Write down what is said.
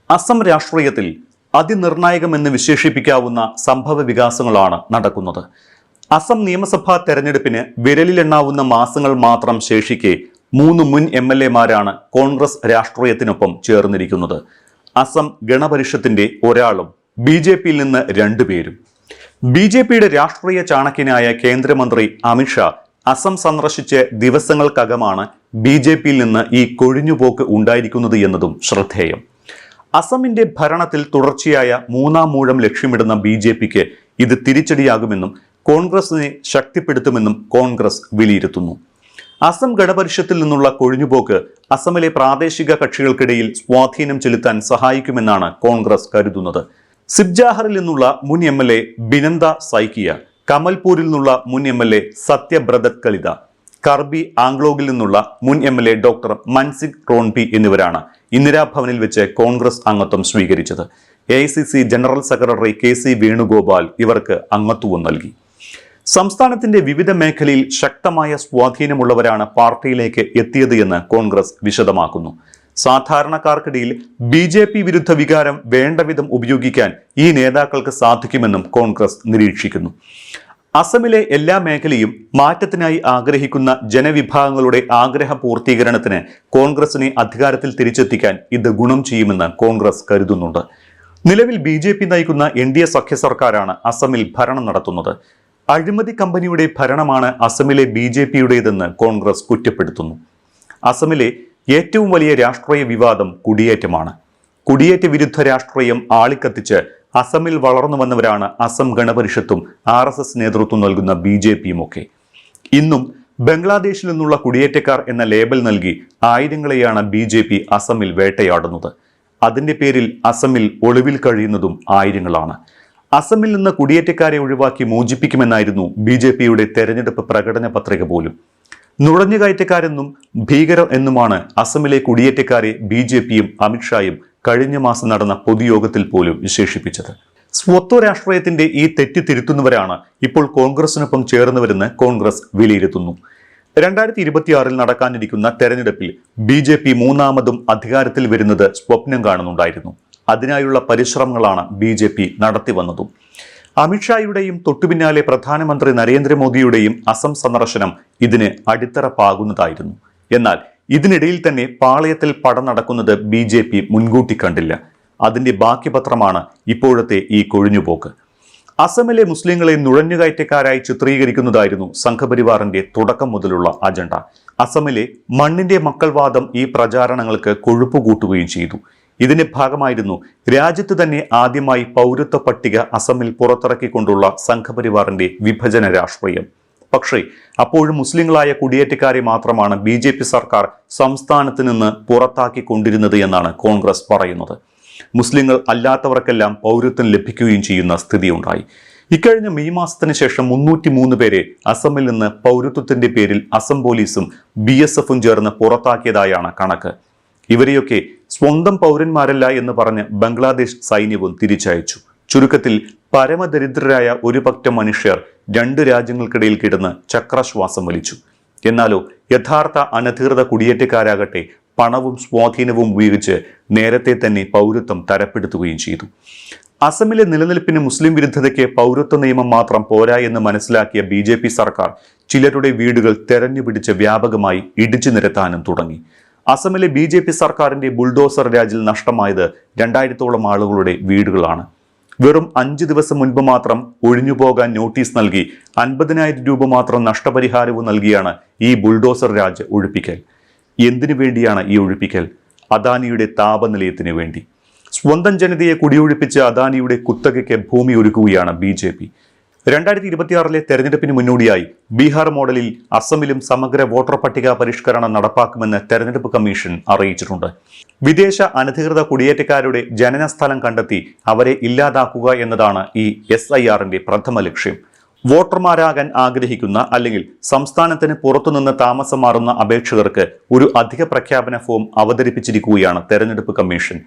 അസം രാഷ്ട്രീയത്തിൽ അതിനിർണായകമെന്ന് വിശേഷിപ്പിക്കാവുന്ന സംഭവ വികാസങ്ങളാണ് നടക്കുന്നത്. അസം നിയമസഭാ തെരഞ്ഞെടുപ്പിന് വിരലിലെണ്ണാവുന്ന മാസങ്ങൾ മാത്രം ശേഷിക്കെ 3 മുൻ MLA-മാരാണ് കോൺഗ്രസ് രാഷ്ട്രീയത്തിനൊപ്പം ചേർന്നിരിക്കുന്നത്. അസം ഗണപരിഷത്തിന്റെ ഒരാളും BJP-യിൽ നിന്ന് 2 പേരും. BJP-യുടെ രാഷ്ട്രീയ ചാണക്യനായ കേന്ദ്രമന്ത്രി അമിത്ഷാ അസം സന്ദർശിച്ച് ദിവസങ്ങൾക്കകമാണ് BJP-യിൽ നിന്ന് ഈ കൊഴിഞ്ഞുപോക്ക് ഉണ്ടായിരിക്കുന്നത് എന്നതും ശ്രദ്ധേയം. അസമിന്റെ ഭരണത്തിൽ തുടർച്ചയായ 3-ാം മൂഴം ലക്ഷ്യമിടുന്ന BJP-ക്ക് ഇത് തിരിച്ചടിയാകുമെന്നും കോൺഗ്രസിനെ ശക്തിപ്പെടുത്തുമെന്നും കോൺഗ്രസ് വിലയിരുത്തുന്നു. അസം ഗണപരിഷത്തിൽ നിന്നുള്ള കൊഴിഞ്ഞുപോക്ക് അസമിലെ പ്രാദേശിക കക്ഷികൾക്കിടയിൽ സ്വാധീനം ചെലുത്താൻ സഹായിക്കുമെന്നാണ് കോൺഗ്രസ് കരുതുന്നത്. സിബ്ജാഹറിൽ നിന്നുള്ള മുൻ MLA ബിനന്ദ സൈക്കിയ, കമൽപൂരിൽ നിന്നുള്ള മുൻ MLA സത്യബ്രതത് കലിത, കർബി ആംഗ്ലോഗിൽ നിന്നുള്ള മുൻ MLA ഡോക്ടർ മൻസിംഗ് റോൺപി എന്നിവരാണ് ഇന്ദിരാഭവനിൽ വെച്ച് കോൺഗ്രസ് അംഗത്വം സ്വീകരിച്ചത്. AICC general secretary KC Venugopal ഇവർക്ക് അംഗത്വവും നൽകി. സംസ്ഥാനത്തിന്റെ വിവിധ മേഖലയിൽ ശക്തമായ സ്വാധീനമുള്ളവരാണ് പാർട്ടിയിലേക്ക് എത്തിയത് എന്ന് കോൺഗ്രസ് വിശദമാക്കുന്നു. സാധാരണക്കാർക്കിടയിൽ BJP വിരുദ്ധ വികാരം വേണ്ടവിധം ഉപയോഗിക്കാൻ ഈ നേതാക്കൾക്ക് സാധിക്കുമെന്നും കോൺഗ്രസ് നിരീക്ഷിക്കുന്നു. അസമിലെ എല്ലാ മേഖലയും മാറ്റത്തിനായി ആഗ്രഹിക്കുന്ന ജനവിഭാഗങ്ങളുടെ ആഗ്രഹ പൂർത്തീകരണത്തിന് കോൺഗ്രസിനെ അധികാരത്തിൽ തിരിച്ചെത്തിക്കാൻ ഇത് ഗുണം ചെയ്യുമെന്ന് കോൺഗ്രസ് കരുതുന്നുണ്ട്. നിലവിൽ BJP നയിക്കുന്ന NDA സഖ്യ സർക്കാരാണ് അസമിൽ ഭരണം നടത്തുന്നത്. അഴിമതി കമ്പനിയുടെ ഭരണമാണ് അസമിലെ BJP-യുടേതെന്ന് കോൺഗ്രസ് കുറ്റപ്പെടുത്തുന്നു. അസമിലെ ഏറ്റവും വലിയ രാഷ്ട്രീയ വിവാദം കുടിയേറ്റമാണ്. കുടിയേറ്റ വിരുദ്ധ രാഷ്ട്രീയം ആളിക്കത്തിച്ച് അസമിൽ വളർന്നു വന്നവരാണ് അസം ഗണപരിഷത്തും RSS നേതൃത്വം നൽകുന്ന BJP-യും ഒക്കെ. ഇന്നും ബംഗ്ലാദേശിൽ നിന്നുള്ള കുടിയേറ്റക്കാർ എന്ന ലേബൽ നൽകി ആയിരങ്ങളെയാണ് BJP അസമിൽ വേട്ടയാടുന്നത്. അതിന്റെ പേരിൽ അസമിൽ ഒളിവിൽ കഴിയുന്നതും ആയിരങ്ങളാണ്. അസമിൽ നിന്ന് കുടിയേറ്റക്കാരെ ഒഴിവാക്കി മോചിപ്പിക്കുമെന്നായിരുന്നു BJP-യുടെ തെരഞ്ഞെടുപ്പ് പ്രകടന പത്രിക പോലും. നുഴഞ്ഞുകയറ്റക്കാരെന്നും ഭീകരർ എന്നുമാണ് അസമിലെ കുടിയേറ്റക്കാരെ BJP-യും അമിത്ഷായും കഴിഞ്ഞ മാസം നടന്ന പൊതുയോഗത്തിൽ പോലും വിശേഷിപ്പിച്ചത്. സ്വത്വ രാഷ്ട്രീയത്തിന്റെ ഈ തെറ്റ് തിരുത്തുന്നവരാണ് ഇപ്പോൾ കോൺഗ്രസിനൊപ്പം ചേർന്നവരെന്ന് കോൺഗ്രസ് വിലയിരുത്തുന്നു. 2026-ൽ നടക്കാനിരിക്കുന്ന തെരഞ്ഞെടുപ്പിൽ BJP 3-മതും അധികാരത്തിൽ വരുന്നത് സ്വപ്നം കാണുന്നുണ്ടായിരുന്നു. അതിനായുള്ള പരിശ്രമങ്ങളാണ് BJP നടത്തി വന്നതും. അമിത്ഷായുടെയും തൊട്ടുപിന്നാലെ പ്രധാനമന്ത്രി നരേന്ദ്രമോദിയുടെയും അസം സന്ദർശനം ഇതിന് അടിത്തറ പാകുന്നതായിരുന്നു. എന്നാൽ ഇതിനിടയിൽ തന്നെ പാളയത്തിൽ പട നടക്കുന്നത് BJP മുൻകൂട്ടി കണ്ടില്ല. അതിന്റെ ബാക്കി പത്രമാണ് ഇപ്പോഴത്തെ ഈ കൊഴിഞ്ഞുപോക്ക്. അസമിലെ മുസ്ലിങ്ങളെ നുഴഞ്ഞുകയറ്റക്കാരായി ചിത്രീകരിക്കുന്നതായിരുന്നു സംഘപരിവാറിന്റെ തുടക്കം മുതലുള്ള അജണ്ട. അസമിലെ മണ്ണിന്റെ മക്കൾവാദം ഈ പ്രചാരണങ്ങൾക്ക് കൊഴുപ്പ് കൂട്ടുകയും ചെയ്തു. ഇതിന്റെ ഭാഗമായിരുന്നു രാജ്യത്ത് തന്നെ ആദ്യമായി പൗരത്വ പട്ടിക അസമിൽ പുറത്തിറക്കിക്കൊണ്ടുള്ള സംഘപരിവാറിന്റെ വിഭജന രാഷ്ട്രീയം. പക്ഷേ അപ്പോഴും മുസ്ലിങ്ങളായ കുടിയേറ്റക്കാരെ മാത്രമാണ് BJP സർക്കാർ സംസ്ഥാനത്ത് നിന്ന് പുറത്താക്കിക്കൊണ്ടിരുന്നത് എന്നാണ് കോൺഗ്രസ് പറയുന്നത്. മുസ്ലിങ്ങൾ അല്ലാത്തവർക്കെല്ലാം പൗരത്വം ലഭിക്കുകയും ചെയ്യുന്ന സ്ഥിതിയുണ്ടായി. ഇക്കഴിഞ്ഞ മെയ് മാസത്തിന് ശേഷം 303 പേരെ അസമിൽ നിന്ന് പൗരത്വത്തിന്റെ പേരിൽ അസം പോലീസും BSF-ഉം ചേർന്ന് പുറത്താക്കിയതായാണ് കണക്ക്. ഇവരെയൊക്കെ സ്വന്തം പൗരന്മാരല്ല എന്ന് പറഞ്ഞ് ബംഗ്ലാദേശ് സൈന്യവും തിരിച്ചയച്ചു. ചുരുക്കത്തിൽ പരമദരിദ്രരായ ഒരു പറ്റം മനുഷ്യർ 2 രാജ്യങ്ങൾക്കിടയിൽ കിടന്ന് ചക്രശ്വാസം വലിച്ചു. എന്നാലോ യഥാർത്ഥ അനധികൃത കുടിയേറ്റക്കാരാകട്ടെ പണവും സ്വാധീനവും ഉപയോഗിച്ച് നേരത്തെ തന്നെ പൗരത്വം തരപ്പെടുത്തുകയും ചെയ്തു. അസമിലെ നിലനിൽപ്പിന് മുസ്ലിം വിരുദ്ധതയ്ക്ക് പൗരത്വ നിയമം മാത്രം പോരാ എന്ന് മനസ്സിലാക്കിയ BJP സർക്കാർ ചിലരുടെ വീടുകൾ തെരഞ്ഞുപിടിച്ച് വ്യാപകമായി ഇടിച്ചു നിരത്താനും തുടങ്ങി. അസമിലെ BJP സർക്കാരിന്റെ ബുൾഡോസർ രാജിൽ നഷ്ടമായത് 2000-ഓളം ആളുകളുടെ വീടുകളാണ്. വെറും 5 ദിവസം മുൻപ് മാത്രം ഒഴിഞ്ഞുപോകാൻ നോട്ടീസ് നൽകി 50,000 രൂപ മാത്രം നഷ്ടപരിഹാരവും നൽകിയാണ് ഈ ബുൾഡോസർ രാജ് ഒഴിപ്പിക്കൽ. എന്തിനു വേണ്ടിയാണ് ഈ ഒഴിപ്പിക്കൽ? അദാനിയുടെ താപനിലയത്തിന് വേണ്ടി. സ്വന്തം ജനതയെ കുടിയൊഴിപ്പിച്ച് അദാനിയുടെ കുത്തകയ്ക്ക് ഭൂമി ഒരുക്കുകയാണ് BJP. 2026-ലെ തെരഞ്ഞെടുപ്പിന് മുന്നോടിയായി ബീഹാർ മോഡലിൽ അസമിലും സമഗ്ര വോട്ടർ പട്ടിക പരിഷ്കരണം നടപ്പാക്കുമെന്ന് തെരഞ്ഞെടുപ്പ് കമ്മീഷൻ അറിയിച്ചിട്ടുണ്ട്. വിദേശ അനധികൃത കുടിയേറ്റക്കാരുടെ ജനന സ്ഥലം കണ്ടെത്തി അവരെ ഇല്ലാതാക്കുക എന്നതാണ് ഈ SIR-ന്റെ പ്രഥമ ലക്ഷ്യം. വോട്ടർമാരാകാൻ ആഗ്രഹിക്കുന്ന അല്ലെങ്കിൽ സംസ്ഥാനത്തിന് പുറത്തുനിന്ന് താമസം മാറുന്ന അപേക്ഷകർക്ക് ഒരു അധിക പ്രഖ്യാപന ഫോം അവതരിപ്പിച്ചിരിക്കുകയാണ് തെരഞ്ഞെടുപ്പ് കമ്മീഷൻ.